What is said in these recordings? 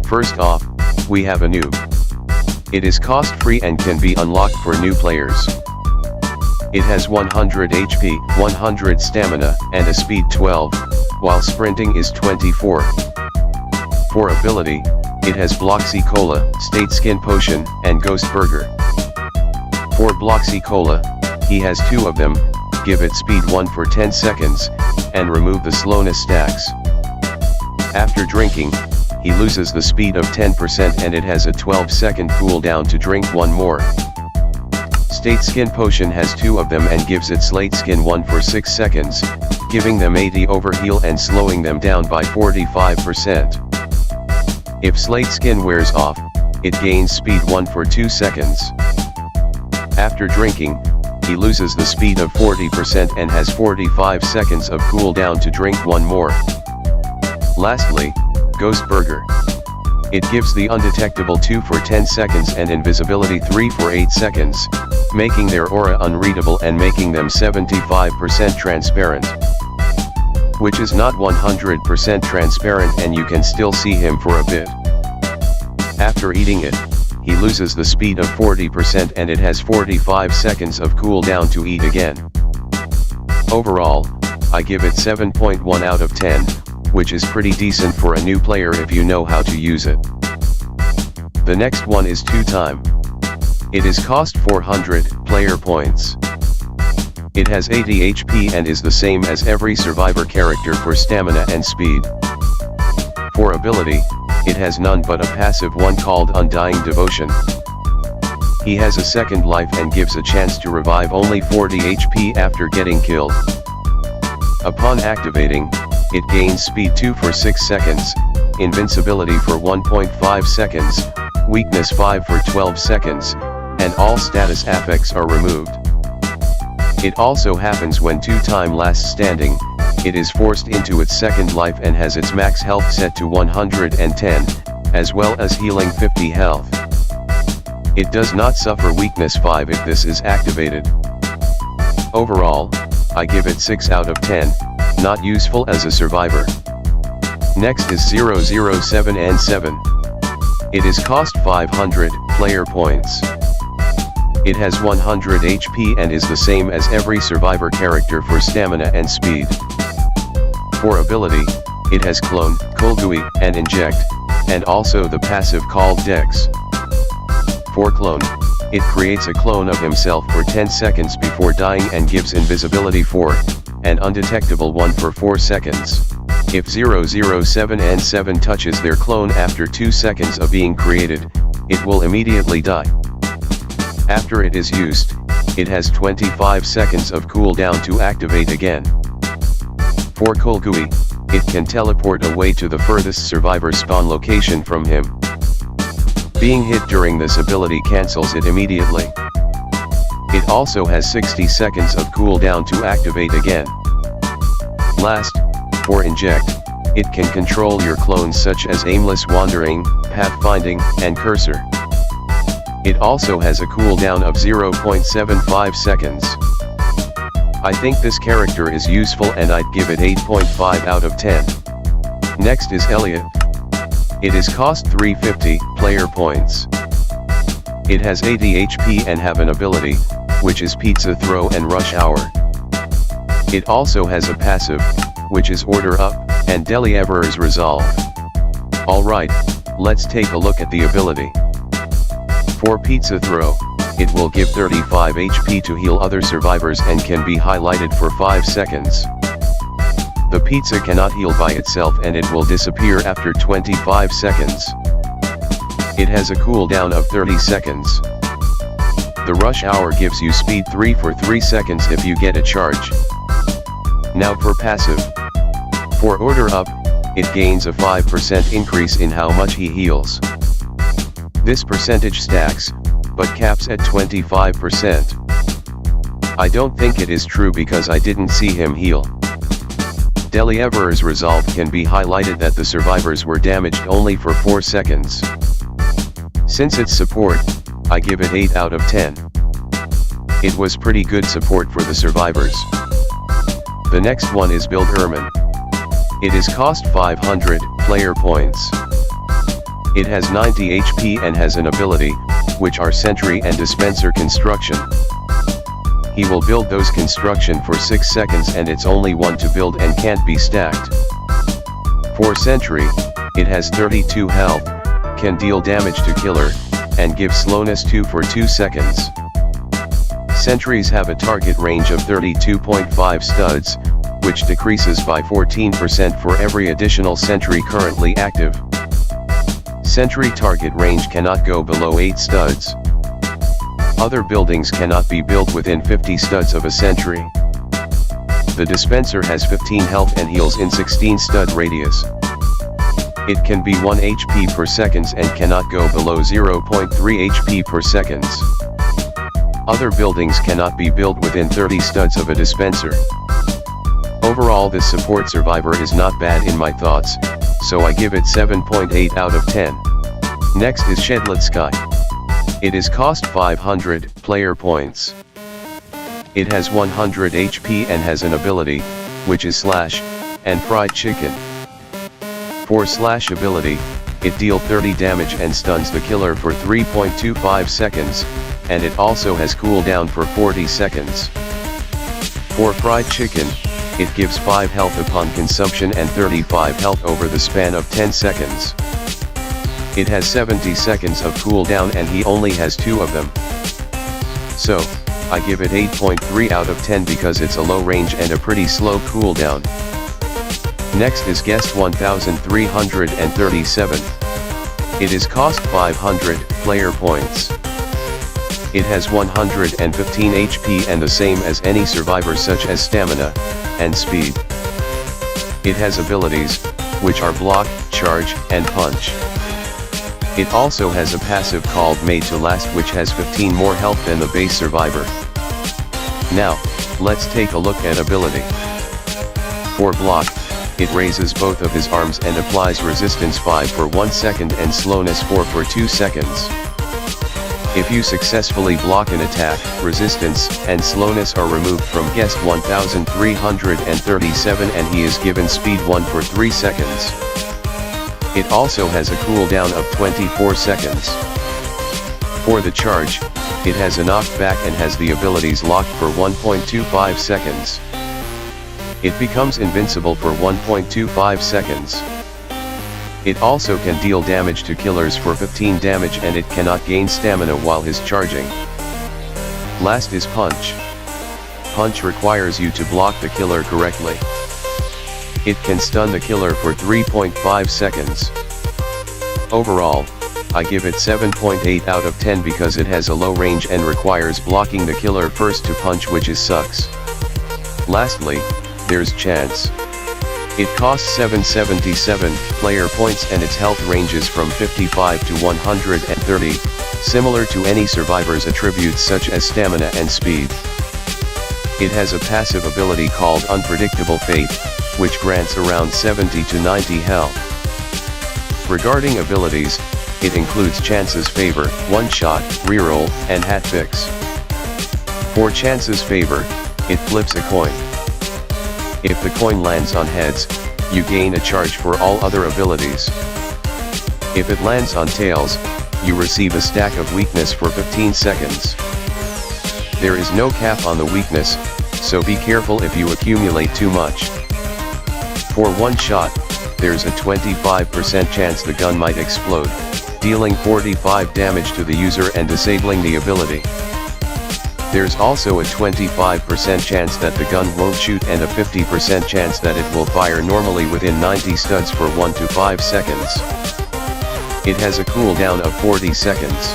First off, we have a noob. It is cost-free and can be unlocked for new players. It has 100 HP, 100 stamina, and a speed 12, while sprinting is 24. For ability, it has Bloxy Cola, State Skin Potion, and Ghost Burger. For Bloxy Cola, he has 2 of them, give it speed 1 for 10 seconds, and remove the slowness stacks. After drinking, he loses the speed of 10% and it has a 12-second cooldown to drink 1 more. State Skin Potion has 2 of them and gives it Slate Skin 1 for 6 seconds, giving them 80 overheal and slowing them down by 45%. If Slate Skin wears off, it gains speed 1 for 2 seconds. After drinking, he loses the speed of 40% and has 45 seconds of cooldown to drink 1 more. Lastly, Ghost Burger. It gives the undetectable 2 for 10 seconds and invisibility 3 for 8 seconds, making their aura unreadable and making them 75% transparent. Which is not 100% transparent and you can still see him for a bit. After eating it, he loses the speed of 40% and it has 45 seconds of cooldown to eat again. Overall, I give it 7.1 out of 10, which is pretty decent for a new player if you know how to use it. The next one is 2-time. It is cost 400 player points. It has 80 HP and is the same as every survivor character for stamina and speed. For ability, it has none but a passive one called Undying Devotion. He has a second life and gives a chance to revive only 40 HP after getting killed. Upon activating, it gains speed 2 for 6 seconds, invincibility for 1.5 seconds, weakness 5 for 12 seconds, and all status affects are removed. It also happens when 2-time last standing, it is forced into its second life and has its max health set to 110, as well as healing 50 health. It does not suffer weakness 5 if this is activated. Overall, I give it 6 out of 10, not useful as a survivor. Next is 007 and 7. It is cost 500 player points. It has 100 HP and is the same as every survivor character for stamina and speed. For ability, it has Clone, Colgui, and Inject, and also the passive called Dex. For Clone, it creates a clone of himself for 10 seconds before dying and gives invisibility 4, and undetectable 1 for 4 seconds. If 007 and 7 touches their clone after 2 seconds of being created, it will immediately die. After it is used, it has 25 seconds of cooldown to activate again. For Colgui, it can teleport away to the furthest survivor spawn location from him. Being hit during this ability cancels it immediately. It also has 60 seconds of cooldown to activate again. Last, for Inject, it can control your clones such as Aimless Wandering, Pathfinding, and Cursor. It also has a cooldown of 0.75 seconds. I think this character is useful and I'd give it 8.5 out of 10. Next is Elliot. It is cost 350 player points. It has 80 HP and have an ability, which is Pizza Throw and Rush Hour. It also has a passive, which is Order Up, and Deliverer's Resolve. Alright, let's take a look at the ability. For Pizza Throw, it will give 35 HP to heal other survivors and can be highlighted for 5 seconds. The pizza cannot heal by itself and it will disappear after 25 seconds. It has a cooldown of 30 seconds. The Rush Hour gives you speed 3 for 3 seconds if you get a charge. Now for passive. For Order Up, it gains a 5% increase in how much he heals. This percentage stacks, but caps at 25%. I don't think it is true because I didn't see him heal. Deliverer's Resolve can be highlighted that the survivors were damaged only for 4 seconds. Since it's support, I give it 8 out of 10. It was pretty good support for the survivors. The next one is Build Ermin. It is cost 500 player points. It has 90 HP and has an ability, which are Sentry and Dispenser Construction. He will build those construction for 6 seconds and it's only one to build and can't be stacked. For Sentry, it has 32 health, can deal damage to killer, and give slowness 2 for 2 seconds. Sentries have a target range of 32.5 studs, which decreases by 14% for every additional sentry currently active. Sentry target range cannot go below 8 studs. Other buildings cannot be built within 50 studs of a sentry. The dispenser has 15 health and heals in 16 stud radius. It can be 1 HP per seconds and cannot go below 0.3 HP per seconds. Other buildings cannot be built within 30 studs of a dispenser. Overall, this support survivor is not bad in my thoughts, so I give it 7.8 out of 10. Next is Shedlet Sky. It is cost 500 player points. It has 100 HP and has an ability, which is Slash, and Fried Chicken. For Slash ability, it deals 30 damage and stuns the killer for 3.25 seconds, and it also has cooldown for 40 seconds. For Fried Chicken, it gives 5 health upon consumption and 35 health over the span of 10 seconds. It has 70 seconds of cooldown and he only has 2 of them. So, I give it 8.3 out of 10 because it's a low range and a pretty slow cooldown. Next is Guest 1337. It is cost 500 player points. It has 115 HP and the same as any survivor such as stamina, and speed. It has abilities, which are block, charge, and punch. It also has a passive called Made to Last which has 15 more health than the base survivor. Now, let's take a look at ability. For block, it raises both of his arms and applies resistance 5 for 1 second and slowness 4 for 2 seconds. If you successfully block an attack, resistance and slowness are removed from Guest 1337 and he is given speed 1 for 3 seconds. It also has a cooldown of 24 seconds. For the charge, it has a knockback and has the abilities locked for 1.25 seconds. It becomes invincible for 1.25 seconds. It also can deal damage to killers for 15 damage and it cannot gain stamina while he's charging. Last is Punch. Punch requires you to block the killer correctly. It can stun the killer for 3.5 seconds. Overall, I give it 7.8 out of 10 because it has a low range and requires blocking the killer first to punch, which is sucks. Lastly, there's Chance. It costs 777 player points and its health ranges from 55 to 130, similar to any survivor's attributes such as stamina and speed. It has a passive ability called Unpredictable Fate, which grants around 70 to 90 health. Regarding abilities, it includes Chance's Favor, One Shot, Reroll, and Hat Fix. For Chance's Favor, it flips a coin. If the coin lands on heads, you gain a charge for all other abilities. If it lands on tails, you receive a stack of weakness for 15 seconds. There is no cap on the weakness, so be careful if you accumulate too much. For one shot, there's a 25% chance the gun might explode, dealing 45 damage to the user and disabling the ability. There's also a 25% chance that the gun won't shoot and a 50% chance that it will fire normally within 90 studs for 1 to 5 seconds. It has a cooldown of 40 seconds.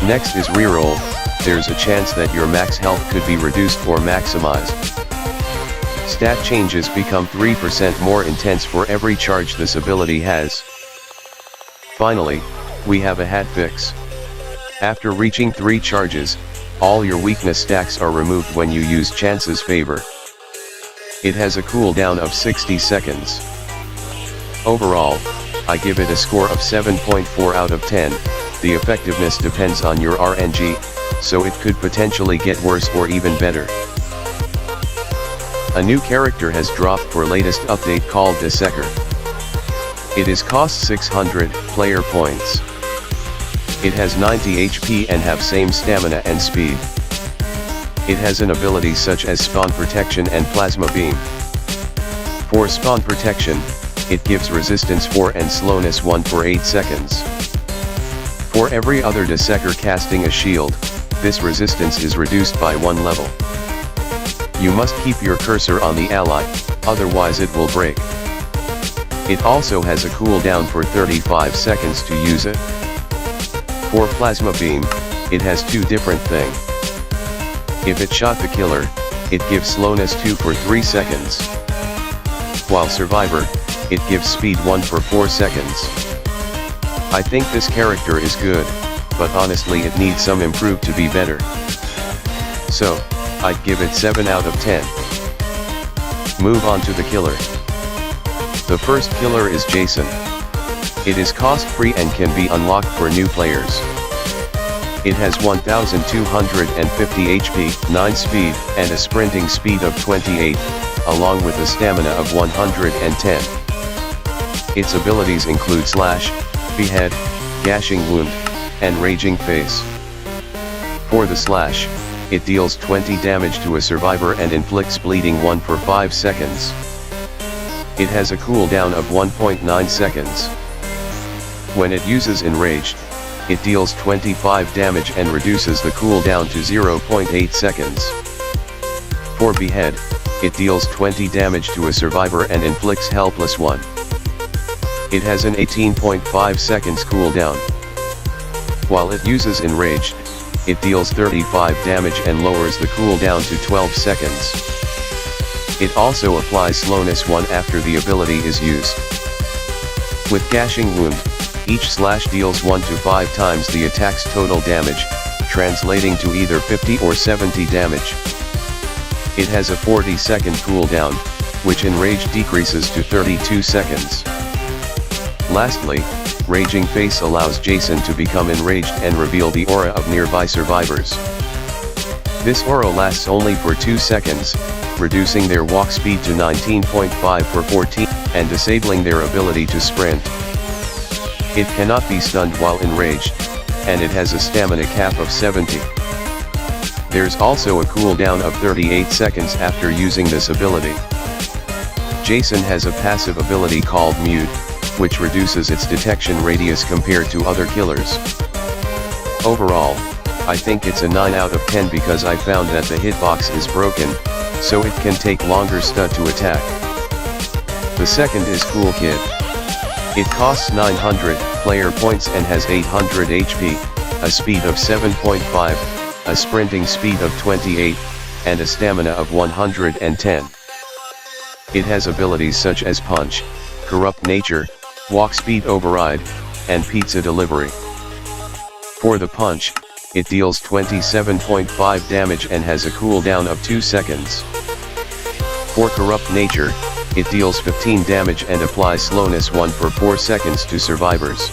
Next is reroll. There's a chance that your max health could be reduced or maximized. Stat changes become 3% more intense for every charge this ability has. Finally, we have a hat fix. After reaching 3 charges, all your weakness stacks are removed when you use Chance's Favor. It has a cooldown of 60 seconds. Overall, I give it a score of 7.4 out of 10, the effectiveness depends on your RNG, so it could potentially get worse or even better. A new character has dropped for latest update called Dissecker. It is cost 600 player points. It has 90 HP and have same stamina and speed. It has an ability such as spawn protection and plasma beam. For spawn protection, it gives resistance 4 and slowness 1 for 8 seconds. For every other Desecker casting a shield, this resistance is reduced by 1 level. You must keep your cursor on the ally, otherwise it will break. It also has a cooldown for 35 seconds to use it. For plasma beam, it has 2 different things. If it shot the killer, it gives slowness 2 for 3 seconds. While survivor, it gives speed 1 for 4 seconds. I think this character is good, but honestly it needs some improve to be better. So, I'd give it 7 out of 10. Move on to the killer. The first killer is Jason. It is cost free and can be unlocked for new players. It has 1250 HP, 9 speed, and a sprinting speed of 28, along with a stamina of 110. Its abilities include Slash, Behead, Gashing Wound, and Raging Face. For the Slash, it deals 20 damage to a survivor and inflicts bleeding 1 for 5 seconds. It has a cooldown of 1.9 seconds. When it uses Enraged, it deals 25 damage and reduces the cooldown to 0.8 seconds. For Behead, it deals 20 damage to a survivor and inflicts Helpless 1. It has an 18.5 seconds cooldown. While it uses Enraged, it deals 35 damage and lowers the cooldown to 12 seconds. It also applies slowness 1 after the ability is used. With Gashing Wound, each slash deals 1 to 5 times the attack's total damage, translating to either 50 or 70 damage. It has a 40-second cooldown, which Enraged decreases to 32 seconds. Lastly, Raging Face allows Jason to become enraged and reveal the aura of nearby survivors. This aura lasts only for 2 seconds, reducing their walk speed to 19.5 for 14, and disabling their ability to sprint. It cannot be stunned while enraged, and it has a stamina cap of 70. There's also a cooldown of 38 seconds after using this ability. Jason has a passive ability called Mute, which reduces its detection radius compared to other killers. Overall, I think it's a 9 out of 10 because I found that the hitbox is broken, so it can take longer stud to attack. The second is Cool Kid. It costs 900 player points and has 800 HP, a speed of 7.5, a sprinting speed of 28, and a stamina of 110. It has abilities such as Punch, Corrupt Nature, Walk Speed Override, and Pizza Delivery. For the Punch, it deals 27.5 damage and has a cooldown of 2 seconds. For Corrupt Nature, it deals 15 damage and applies slowness 1 for 4 seconds to survivors.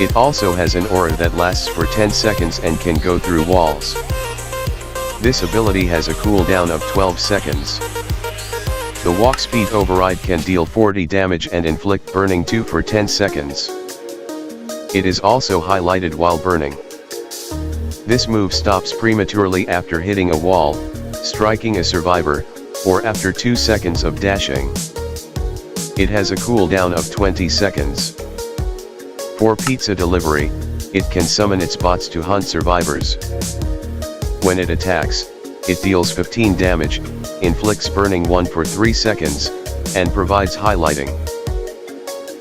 It also has an aura that lasts for 10 seconds and can go through walls. This ability has a cooldown of 12 seconds. The Walk Speed Override can deal 40 damage and inflict burning 2 for 10 seconds. It is also highlighted while burning. This move stops prematurely after hitting a wall, striking a survivor, or after 2 seconds of dashing. It has a cooldown of 20 seconds. For Pizza Delivery, it can summon its bots to hunt survivors. When it attacks, it deals 15 damage, inflicts burning 1 for 3 seconds, and provides highlighting.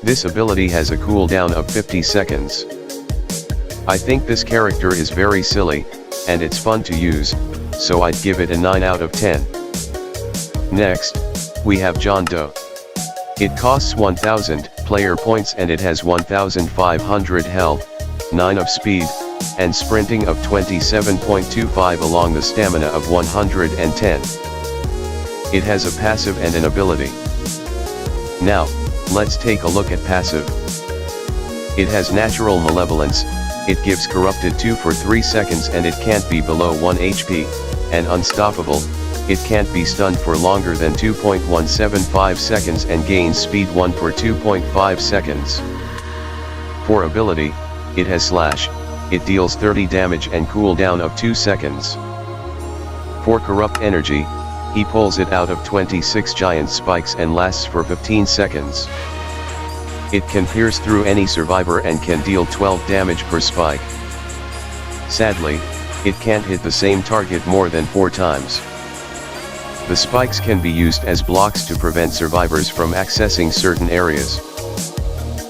This ability has a cooldown of 50 seconds. I think this character is very silly, and it's fun to use, so I'd give it a 9 out of 10. Next, we have John Doe. It costs 1000 player points and it has 1500 health, 9 of speed, and sprinting of 27.25 along the stamina of 110. It has a passive and an ability. Now, let's take a look at passive. It has Natural Malevolence, it gives Corrupted 2 for 3 seconds and it can't be below 1 HP, and Unstoppable, it can't be stunned for longer than 2.175 seconds and gains speed 1 for 2.5 seconds. For ability, it has Slash, it deals 30 damage and cooldown of 2 seconds. For Corrupt Energy, he pulls it out of 26 giant spikes and lasts for 15 seconds. It can pierce through any survivor and can deal 12 damage per spike. Sadly, it can't hit the same target more than 4 times. The spikes can be used as blocks to prevent survivors from accessing certain areas.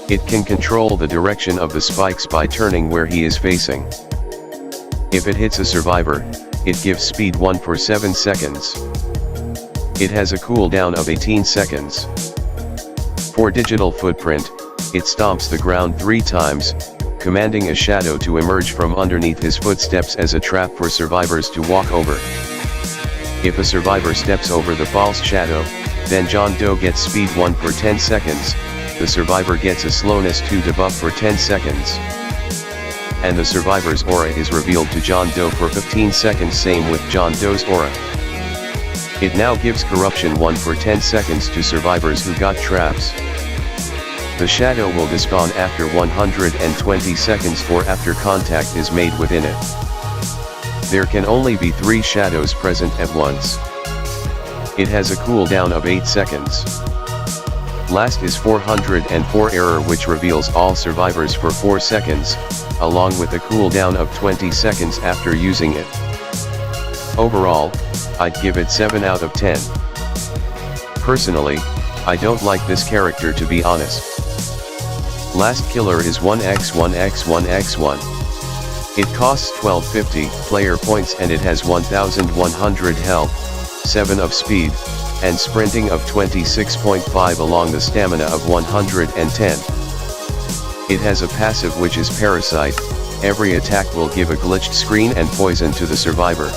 It can control the direction of the spikes by turning where he is facing. If it hits a survivor, it gives speed 1 for 7 seconds. It has a cooldown of 18 seconds. For Digital Footprint, it stomps the ground 3 times, commanding a shadow to emerge from underneath his footsteps as a trap for survivors to walk over. If a survivor steps over the false shadow, then John Doe gets speed 1 for 10 seconds, the survivor gets a slowness 2 debuff for 10 seconds. And the survivor's aura is revealed to John Doe for 15 seconds, same with John Doe's aura. It now gives corruption 1 for 10 seconds to survivors who got traps. The shadow will despawn after 120 seconds or after contact is made within it. There can only be 3 shadows present at once. It has a cooldown of 8 seconds. Last is 404 Error, which reveals all survivors for 4 seconds, along with a cooldown of 20 seconds after using it. Overall, I'd give it 7 out of 10. Personally, I don't like this character, to be honest. Last killer is 1x1x1x1. It costs 1250 player points and it has 1100 health, 7 of speed, and sprinting of 26.5 along the stamina of 110. It has a passive which is Parasite. Every attack will give a glitched screen and poison to the survivor.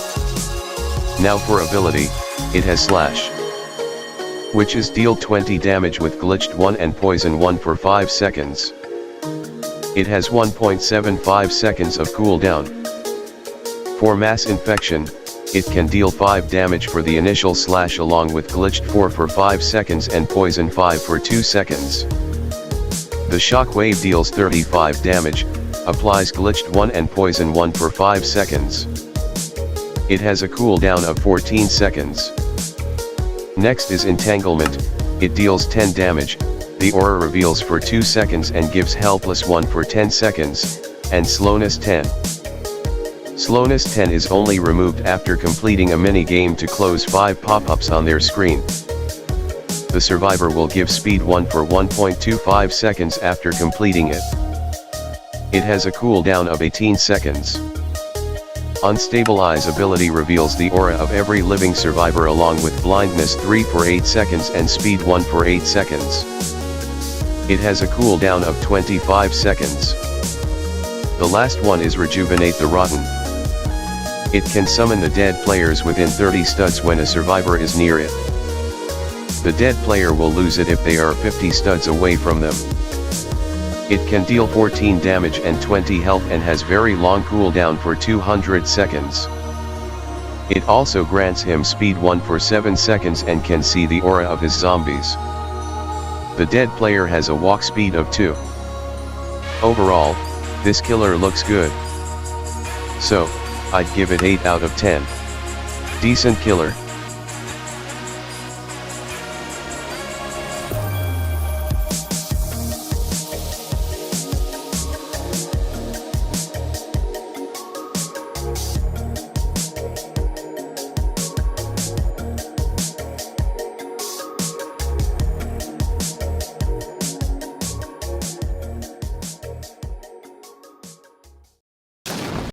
Now for ability, it has Slash, which is deal 20 damage with glitched 1 and poison 1 for 5 seconds. It has 1.75 seconds of cooldown. For mass infection, it can deal 5 damage for the initial slash along with glitched 4 for 5 seconds and poison 5 for 2 seconds. The shockwave deals 35 damage, applies glitched 1 and poison 1 for 5 seconds. It has a cooldown of 14 seconds. Next is Entanglement, it deals 10 damage, the aura reveals for 2 seconds and gives Helpless 1 for 10 seconds, and Slowness 10. Slowness 10 is only removed after completing a mini-game to close 5 pop-ups on their screen. The survivor will give speed 1 for 1.25 seconds after completing it. It has a cooldown of 18 seconds. Unstabilize ability reveals the aura of every living survivor along with blindness 3 for 8 seconds and speed 1 for 8 seconds. It has a cooldown of 25 seconds. The last one is Rejuvenate the Rotten. It can summon the dead players within 30 studs when a survivor is near it. The dead player will lose it if they are 50 studs away from them. It can deal 14 damage and 20 health and has very long cooldown for 200 seconds. It also grants him speed 1 for 7 seconds and can see the aura of his zombies. The dead player has a walk speed of 2. Overall, this killer looks good. So, I'd give it 8 out of 10. Decent killer.